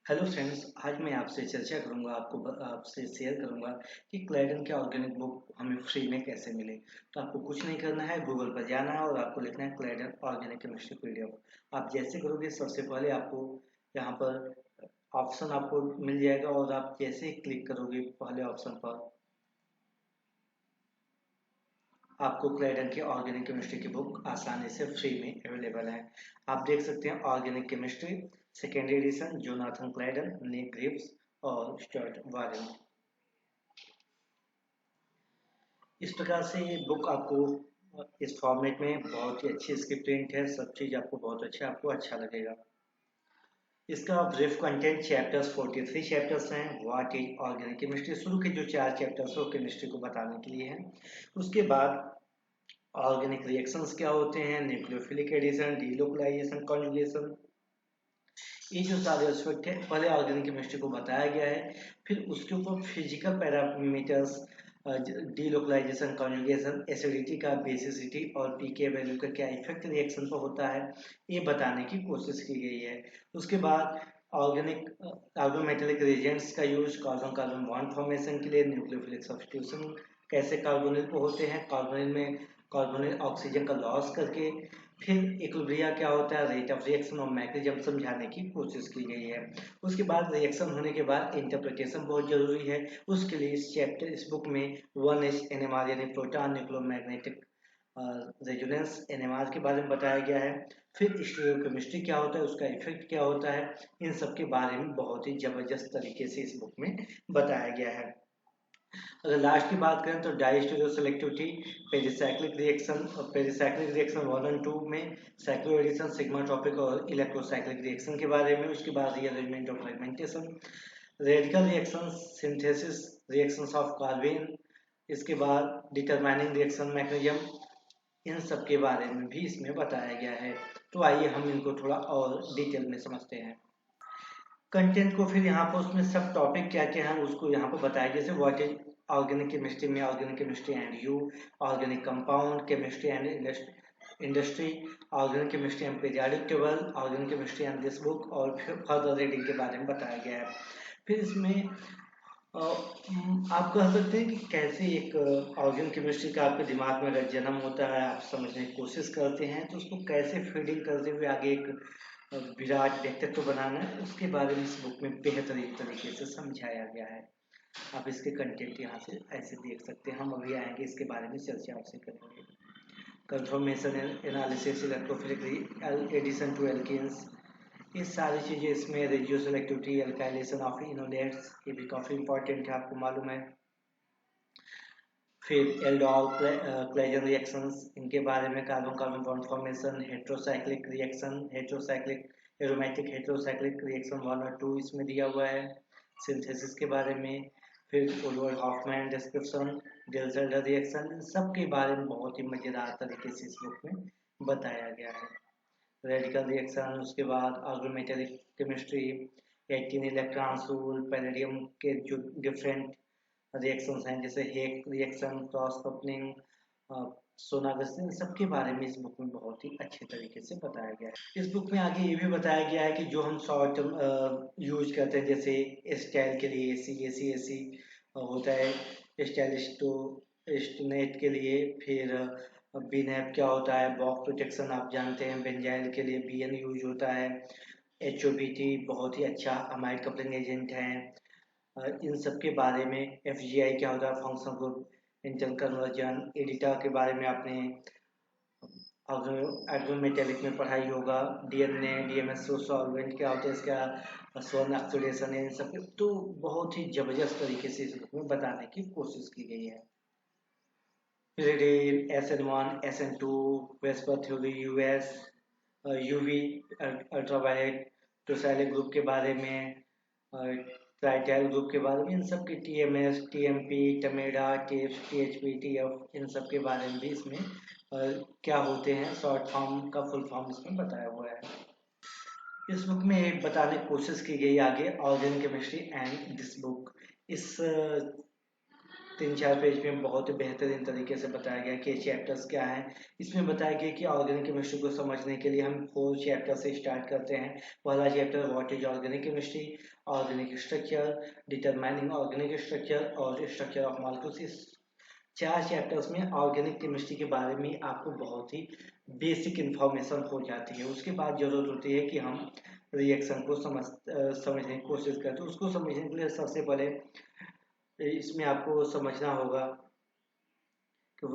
Hello friends, आज मैं आपसे चर्चा करूंगा आपसे शेयर करूंगा कि क्लाइडन के ऑर्गेनिक बुक हमें फ्री में कैसे मिले। तो आपको कुछ नहीं करना है, गूगल पर जाना है और आपको लिखना है क्लाइडन ऑर्गेनिक केमिस्ट्री पीडीएफ। आप जैसे करोगे सबसे पहले आपको यहाँ पर ऑप्शन आपको मिल जाएगा और आप जैसे ही क्लिक करोगे पहले ऑप्शन पर आपको क्लाइडन की ऑर्गेनिक केमिस्ट्री की बुक आसानी से फ्री में अवेलेबल है। आप देख सकते हैं organic chemistry second edition, Jonathan Clayden, Nick Greeves और स्टुअर्ट वारेन। इस प्रकार से ये बुक आपको इस फॉर्मेट में बहुत ही अच्छी इसकी प्रिंट है, सब चीज आपको बहुत अच्छा, आपको अच्छा लगेगा। इसका ब्रीफ कंटेंट चैप्टर्स 43 चैप्टर्स हैं। व्हाट इज ऑर्गेनिक केमिस्ट्री, शुरू के जो 4 चैप्टर्स वो केमिस्ट्री को बताने के लिए हैं। उसके बाद ऑर्गेनिक रिएक्शंस क्या होते हैं, न्यूक्लियोफिलिक एडिशन, डीलोकलाइजेशन, कॉन्जुगेशन, ये जो सारे एस्पेक्ट है पहले ऑर्गेनिक केमिस्ट्री को बताया गया है। फिर उसके ऊपर physical parameters, delocalization, conjugation, acidity का, बेसिसिटी और पीके वैल्यू का क्या इफेक्ट रिएक्शन पर होता है, ये बताने की कोशिश की गई है। उसके बाद ऑर्गेनिक कार्बन मेटेलिक रिएजेंट्स का use carbon carbon bond formation के लिए, न्यूक्लियोफिलिक सब्स्टिट्यूशन कैसे कार्बोनिल पर होते हैं, कार्बोनिल में कार्बोनिल ऑक्सीजन का लॉस करके, फिर इक्विलिब्रिया क्या होता है, रेट ऑफ रिएक्शन और मैकेनिज्म समझाने की कोशिश की गई है। उसके बाद रिएक्शन होने के बाद इंटरप्रिटेशन बहुत जरूरी है। उसके लिए इस बुक में 1s एनएमआर यानी प्रोटॉन न्यूक्लियोमैग्नेटिक रेजोनेंस एनएमआर के बारे में बताया गया है। फिर स्टीरियोकेमिस्ट्री क्या होता है, उसका इफेक्ट क्या होता है, इन सब के बारे में बहुत ही जबरदस्त तरीके से इस बुक में बताया गया है। अगर लास्ट की बात करें तो डाइस्टेरियो सेलेक्टिविटी, पेरिसाइक्लिक रिएक्शन और पेरिसाइक्लिक रिएक्शन 1 और 2 में, साइक्लो एडिशन, सिग्मा टॉपिक और इलेक्ट्रोसाइक्लिक रिएक्शन के बारे में। उसके बाद rearrangement of fragmentation, radical reaction, synthesis reactions of carbene, इसके बाद डिटरमाइनिंग रिएक्शन मैकेनिज्म, इन सब के बारे में भी इसमें बताया गया है। तो आइए हम इनको थोड़ा और डिटेल में समझते हैं। कंटेंट को फिर यहाँ पर उसमें सब टॉपिक क्या क्या है उसको यहाँ पर बताया, जैसे व्हाट इज ऑर्गेनिक केमिस्ट्री में organic chemistry and you, organic compound chemistry and industry, organic chemistry and periodic table, organic chemistry and this book, और फिर फर्दर रीडिंग के बारे में बताया गया है। फिर इसमें आप कह सकते हैं कि कैसे एक ऑर्गेनिक केमिस्ट्री का आपके दिमाग में अगर जन्म होता है, आप समझने की कोशिश करते हैं तो उसको कैसे फीडिंग करते हुए आगे एक विराट व्यक्तित्व बनाना है, उसके बारे में इस बुक में बेहतरीन तरीके से समझाया गया है। आप इसके कंटेंट यहाँ से ऐसे देख सकते हैं। हम अभी आएंगे इसके बारे में चर्चा आपसे करेंगे। Conformation analysis, electrophilic addition to alkenes, ये सारी चीज़ें इसमें, regioselectivity, alkylation of enolates, ये भी काफ़ी इंपॉर्टेंट है, आपको मालूम है। फिर एल्डोल क्लेजन रिएक्शंस, इनके बारे में, carbon carbon bond formation, heterocyclic reaction, heterocyclic aromatic heterocyclic reaction 1 और 2 इसमें दिया हुआ है। सिंथेसिस के बारे में, फिर वुडवर्ड हॉफमैन डिस्क्रिप्शन, डिल्सडर रिएक्शन, इन सब के बारे में बहुत ही मज़ेदार तरीके से इस बुक में बताया गया है। रेडिकल रिएक्शन, उसके बाद ऑर्गेनोमेटेरिक केमिस्ट्री, 18 इलेक्ट्रॉन रूल, पैलेडियम के जो डिफरेंट रिएक्शंस हैं जैसे हेक रिएक्शन, क्रॉस कपलिंग, सोनागस्टिन, सबके बारे में इस बुक में बहुत ही अच्छे तरीके से बताया गया है। इस बुक में आगे ये भी बताया गया है कि जो हम शॉर्ट टर्म यूज करते हैं, जैसे स्टाइल के लिए सी होता है, स्टाइलिस्टो एस्टिनेट के लिए, फिर बीनैप क्या होता है, बॉक प्रोटेक्शन आप जानते हैं, बेंजाइल के लिए बीएन यूज होता है, HOBT बहुत ही अच्छा अमाइड कपलिंग एजेंट है। इन सब के बारे में, FGI क्या होता है, फंक्शन ग्रुप इंटर कन्वर्जन, एडिटा के बारे में आपने एग्रोमेटेलिक में पढ़ाई होगा, DNA DMS सॉल्वेंट क्या होता है, इसका स्वर्ण ऑक्सीडेशन है, इन सब तो बहुत ही जबरदस्त तरीके से इस बुक में बताने की कोशिश की गई है। फिर SN1 SN2, vesper theory, UV ultraviolet, tosylic group के बारे में, ट्राइटाइल ग्रुप के बारे में, इन सब के TMS TMP TMEDA TIPS THP TF, इन सब के बारे में भी इसमें क्या होते हैं, शॉर्ट फॉर्म का फुल फॉर्म इसमें बताया हुआ है। इस बुक में एक बताने की कोशिश की गई आगे organic chemistry and this book, इस 3-4 पेज में बहुत ही बेहतरीन तरीके से बताया गया कि ये चैप्टर्स क्या हैं। इसमें बताया गया कि ऑर्गेनिक केमिस्ट्री को समझने के लिए हम 4 चैप्टर से स्टार्ट करते हैं। पहला chapter what is organic chemistry, organic structure, determining organic structure और स्ट्रक्चर ऑफ मॉलिक्यूल्स। इस 4 चैप्टर्स में ऑर्गेनिक केमिस्ट्री के बारे में आपको बहुत ही बेसिक इंफॉर्मेशन हो जाती है। उसके बाद जरूरत होती है कि हम रिएक्शन को समझने की कोशिश करें। तो उसको समझने के लिए सबसे पहले इसमें आपको समझना होगा कि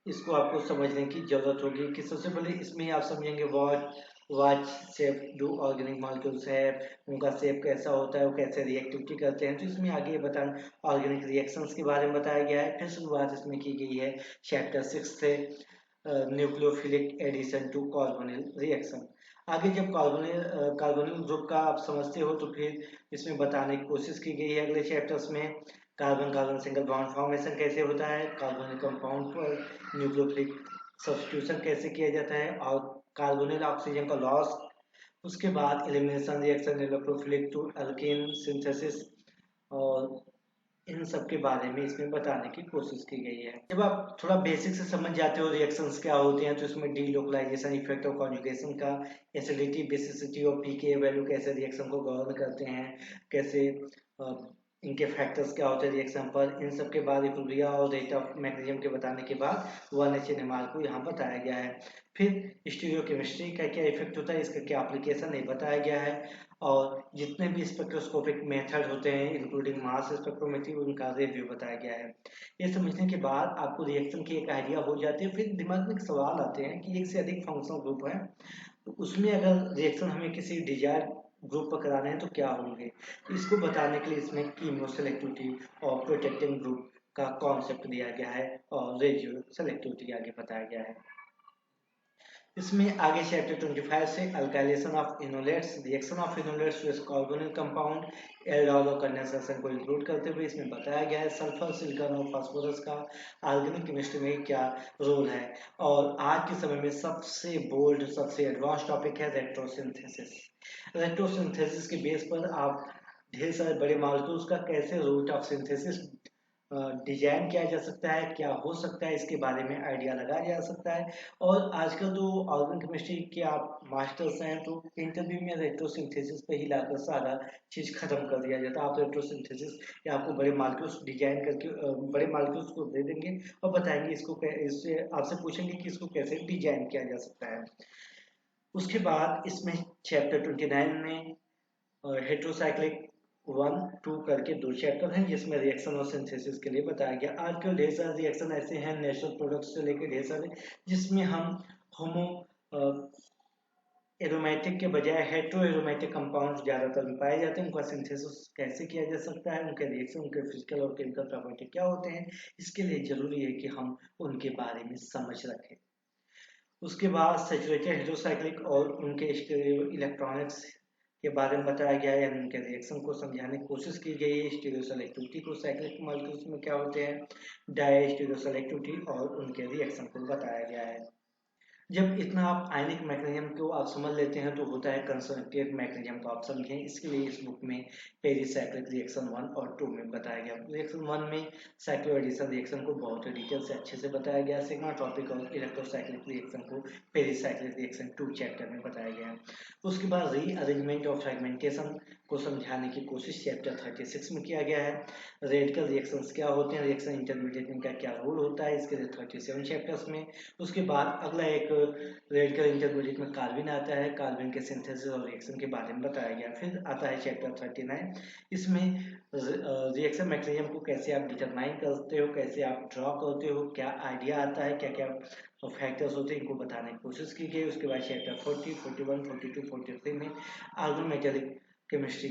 इसको आपको समझने की जरूरत होगी कि सबसे पहले इसमें आप समझेंगे what shape do organic molecules है, उनका शेप कैसा होता है, वो कैसे रिएक्टिविटी करते हैं। तो इसमें आगे ऑर्गेनिक रिएक्शंस के बारे में बताया गया है। फिर शुरुआत इसमें की गई है चैप्टर 6 से, nucleophilic addition to carbonyl reaction. आगे जब कार्बोनिल ग्रुप का आप समझते हो तो फिर इसमें बताने की कोशिश की गई है अगले चैप्टर्स में carbon carbon single bond formation कैसे होता है, कार्बोनिल कंपाउंड पर न्यूक्लियोफिलिक सब्स्टिट्यूशन कैसे किया जाता है और कार्बोनिल ऑक्सीजन का लॉस। उसके बाद elimination reaction, electrophilic to alkane synthesis, और इन सब के बारे में इसमें बताने की कोशिश की गई है। जब आप थोड़ा बेसिक से समझ जाते हो रिएक्शंस क्या होते हैं तो इसमें डीलोकलाइजेशन, इफेक्ट ऑफ कॉन्जुगेशन का, एसिडिटी, बेसिसिटी और पीके वैल्यू कैसे रिएक्शन को गवर्न करते हैं, कैसे इनके फैक्टर्स क्या होते हैं रिएक्शन पर, इन सब के बाद इक्विलिब्रियम और रेट ऑफ मैग्नीशियम के बताने के बाद 1HNMR को यहाँ बताया गया है। फिर स्टीरियोकेमिस्ट्री का क्या इफेक्ट होता है, इसका क्या एप्लीकेशन है बताया गया है, और जितने भी स्पेक्ट्रोस्कोपिक मेथड होते हैं इंक्लूडिंग मास स्पेक्ट्रोमेट्री उनका रिव्यू बताया गया है। ये समझने के बाद आपको रिएक्शन की एक आइडिया हो जाती है। फिर दिमाग में एक सवाल आते हैं कि एक से अधिक फंक्शनल ग्रुप है तो उसमें अगर रिएक्शन हमें किसी डिजायर्ड ग्रुप पर कराने हैं तो क्या होंगे। तो इसको बताने के लिए इसमें कीमो सेलेक्टिविटी और प्रोटेक्टिंग ग्रुप का कॉन्सेप्ट दिया गया है और रेडियो सेलेक्टिविटी आगे बताया गया है। इसमें आगे चैप्टर 25 से alkylation of enolates, reaction of enolates with carbonyl compound, aldol और कंडेंसेशन को इंक्लूड करते हुए इसमें बताया गया है सल्फर, सिलिकॉन और फास्फोरस का ऑर्गेनिक केमिस्ट्री में क्या रोल है। और आज के समय में सबसे बोल्ड, सबसे एडवांस टॉपिक है रेट्रोसिंथेसिस। रेट्रोसिंथेसिस के बेस पर आप ढेर सारे बड़े मॉलिक्यूल्स का कैसे रूट ऑफ सिंथेसिस डिजाइन किया जा सकता है, क्या हो सकता है, इसके बारे में आइडिया लगाया जा सकता है। और आजकल तो ऑर्गेनिक केमिस्ट्री के आप मास्टर्स हैं तो इंटरव्यू में रेट्रोसिंथेसिस पे ही लाकर सारा चीज खत्म कर दिया जाता है। आप रेट्रोसिंथेसिस या आपको बड़े मॉलिक्यूल्स डिजाइन करके बड़े मॉलिक्यूल्स को दे देंगे और बताएंगे इसको इससे आपसे पूछेंगे कि इसको कैसे डिजाइन किया जा सकता है। उसके बाद इसमें चैप्टर 29 में हेट्रोसाइक्लिक 1-2 करके 2 चैप्टर हैं जिसमें रिएक्शन और सिंथेसिस के लिए बताया गया। आजकल ढेर सारे रिएक्शन ऐसे हैं नेचुरल प्रोडक्ट्स से लेकर ढेर सारे जिसमें हम होमो एरोमेटिक के बजाय हेट्रो एरोमेटिक कंपाउंड ज्यादातर में पाए जाते हैं। उनका सिंथेसिस कैसे किया जा सकता है, उनके रिएक्शन, उनके फिजिकल और केमिकल प्रॉपर्टी क्या होते हैं, इसके लिए जरूरी है कि हम उनके बारे में समझ रखें। उसके बाद सैचुरेटेड हेटेरोसाइक्लिक और उनके स्टीरियो इलेक्ट्रॉनिक्स के बारे में बताया गया है, उनके रिएक्शन को समझाने की कोशिश की गई है। स्टीरियो सेलेक्टिविटी को साइक्लिक मॉलिक्यूल्स में क्या होते हैं, डाई स्टीरियो सेलेक्टिविटी और उनके रिएक्शन को बताया गया है। जब इतना आप आयनिक मैकेनिज्म को आप समझ लेते हैं तो होता है कंसंट्रेटेड मैकेनिज्म को आप समझें। इसके लिए इस बुक में पेरिसाइक्लिक रिएक्शन 1 और 2 में बताया गया। रिएक्शन 1 में साइक्लोएडिशन रिएक्शन को बहुत ही डिटेल से अच्छे से बताया गया। सेकंड टॉपिक और इलेक्ट्रोसाइक्लिक रिएक्शन को पेरिसाइक्लिक रिएक्शन 2 चैप्टर में बताया गया। उसके बाद रीअरेंजमेंट ऑफ फ्रेगमेंटेशन को समझाने की कोशिश चैप्टर 36 में किया गया है। रेडिकल रिएक्शंस क्या होते हैं, रिएक्शन इंटरमीडिएट में क्या रोल होता है, इसके लिए 37 चैप्टर्स में। उसके बाद अगला एक रेडिकल इंटरमीडिएट में कार्बन आता है, कार्बन के सिंथेसिस और रिएक्शन के बारे में बताया गया। फिर आता है चैप्टर 39, इसमें रिएक्शन मैकेनिज्म को कैसे आप डिटरमाइन करते हो, कैसे आप ड्रॉ करते हो, क्या आइडिया आता है, क्या क्या फैक्टर्स होते हैं, इनको बताने की कोशिश की गई। उसके बाद चैप्टर 40, 41, 42, 43 में ऑर्गेनोमेटेरिक केमिस्ट्री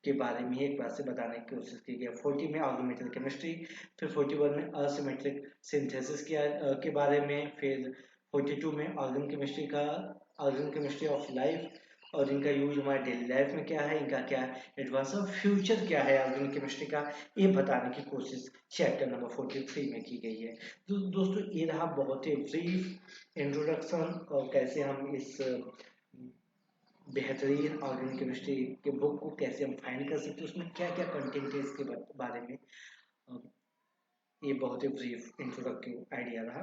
के बारे में एक बार से बताने की कोशिश की गई। 40 में ऑर्गेनोमेटेरिक केमिस्ट्री, फिर 41 में असिमेट्रिक सिंथेसिस के बारे में, फिर 42 में ऑर्गेनिक केमिस्ट्री का, ऑर्गेनिक केमिस्ट्री ऑफ लाइफ और इनका यूज हमारे डेली लाइफ में क्या है, इनका क्या एडवांस और फ्यूचर क्या है ऑर्गेनिक केमिस्ट्री का, ये बताने की कोशिश चैप्टर नंबर 43 में की गई है। तो दोस्तों ये रहा बहुत ही ब्रीफ इंट्रोडक्शन और कैसे हम इस बेहतरीन ऑर्गेनिक केमिस्ट्री के बुक को कैसे हम फाइंड कर सकते हैं, उसमें क्या क्या कंटेंट है इसके बारे में ये बहुत ही ब्रीफ इंट्रोडक्टिव आइडिया रहा।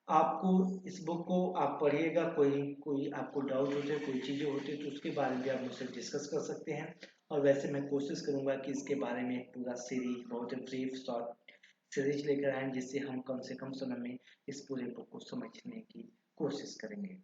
आपको इस बुक को आप पढ़िएगा, कोई कोई आपको डाउट होते हैं, कोई चीज़ें होती है तो उसके बारे में भी आप मुझसे डिस्कस कर सकते हैं। और वैसे मैं कोशिश करूंगा कि इसके बारे में एक पूरा सीरीज, बहुत ही ब्रीफ शॉर्ट सीरीज लेकर आए जिससे हम कम से कम समय में इस पूरे बुक को समझने की कोशिश करेंगे।